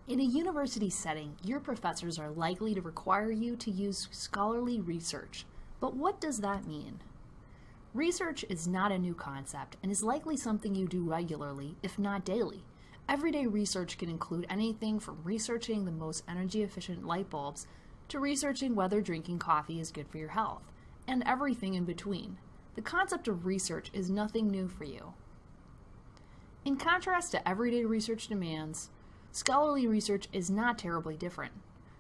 In a university setting, your professors are likely to require you to use scholarly research. But what does that mean? Research is not a new concept and is likely something you do regularly, if not daily. Everyday research can include anything from researching the most energy-efficient light bulbs to researching whether drinking coffee is good for your health, and everything in between. The concept of research is nothing new for you. In contrast to everyday research demands, scholarly research is not terribly different.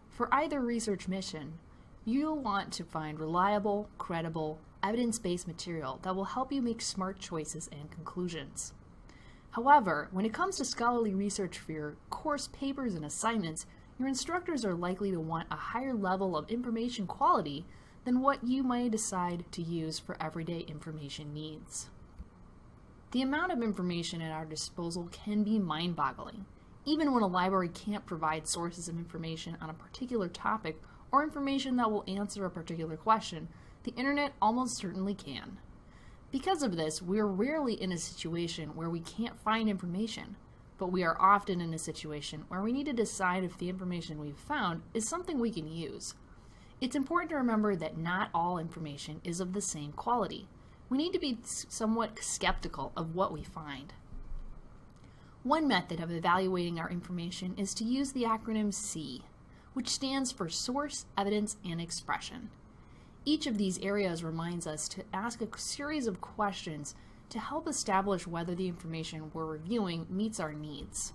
For either research mission, you'll want to find reliable, credible, evidence-based material that will help you make smart choices and conclusions. However, when it comes to scholarly research for your course papers and assignments, your instructors are likely to want a higher level of information quality than what you might decide to use for everyday information needs. The amount of information at our disposal can be mind-boggling. Even when a library can't provide sources of information on a particular topic or information that will answer a particular question, the internet almost certainly can. Because of this, we are rarely in a situation where we can't find information, but we are often in a situation where we need to decide if the information we've found is something we can use. It's important to remember that not all information is of the same quality. We need to be somewhat skeptical of what we find. One method of evaluating our information is to use the acronym SEE, which stands for Source, Evidence, and Expression. Each of these areas reminds us to ask a series of questions to help establish whether the information we're reviewing meets our needs.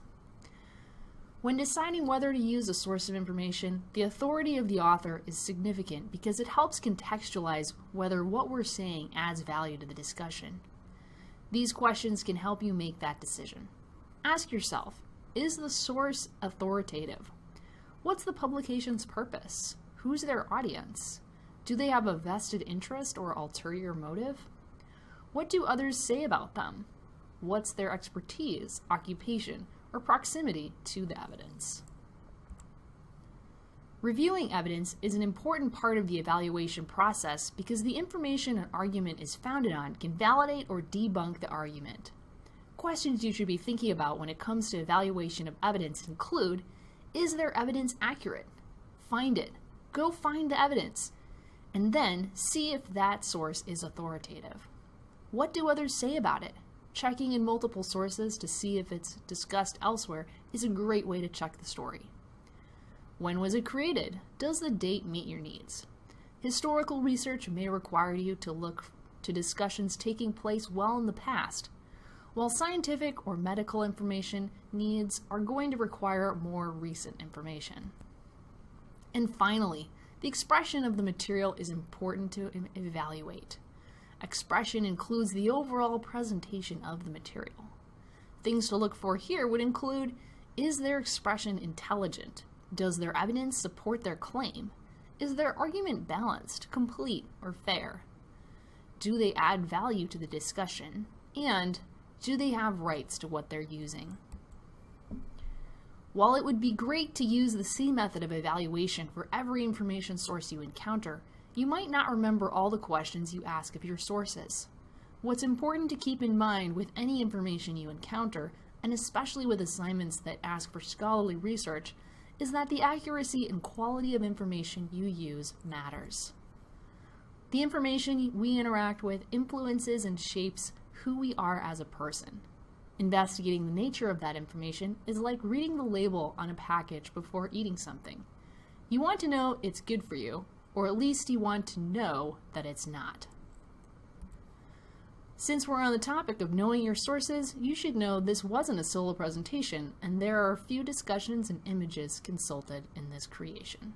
When deciding whether to use a source of information, the authority of the author is significant because it helps contextualize whether what we're saying adds value to the discussion. These questions can help you make that decision. Ask yourself, is the source authoritative? What's the publication's purpose? Who's their audience? Do they have a vested interest or ulterior motive? What do others say about them? What's their expertise, occupation, or proximity to the evidence? Reviewing evidence is an important part of the evaluation process because the information an argument is founded on can validate or debunk the argument. Questions you should be thinking about when it comes to evaluation of evidence include, is their evidence accurate? Find it. Go find the evidence. And then see if that source is authoritative. What do others say about it? Checking in multiple sources to see if it's discussed elsewhere is a great way to check the story. When was it created? Does the date meet your needs? Historical research may require you to look to discussions taking place well in the past, while scientific or medical information needs are going to require more recent information. And finally, the expression of the material is important to evaluate. Expression includes the overall presentation of the material. Things to look for here would include, is their expression intelligent? Does their evidence support their claim? Is their argument balanced, complete, or fair? Do they add value to the discussion? And do they have rights to what they're using? While it would be great to use the SEE method of evaluation for every information source you encounter, you might not remember all the questions you ask of your sources. What's important to keep in mind with any information you encounter, and especially with assignments that ask for scholarly research, is that the accuracy and quality of information you use matters. The information we interact with influences and shapes who we are as a person. Investigating the nature of that information is like reading the label on a package before eating something. You want to know it's good for you, or at least you want to know that it's not. Since we're on the topic of knowing your sources, you should know this wasn't a solo presentation, and there are a few discussions and images consulted in this creation.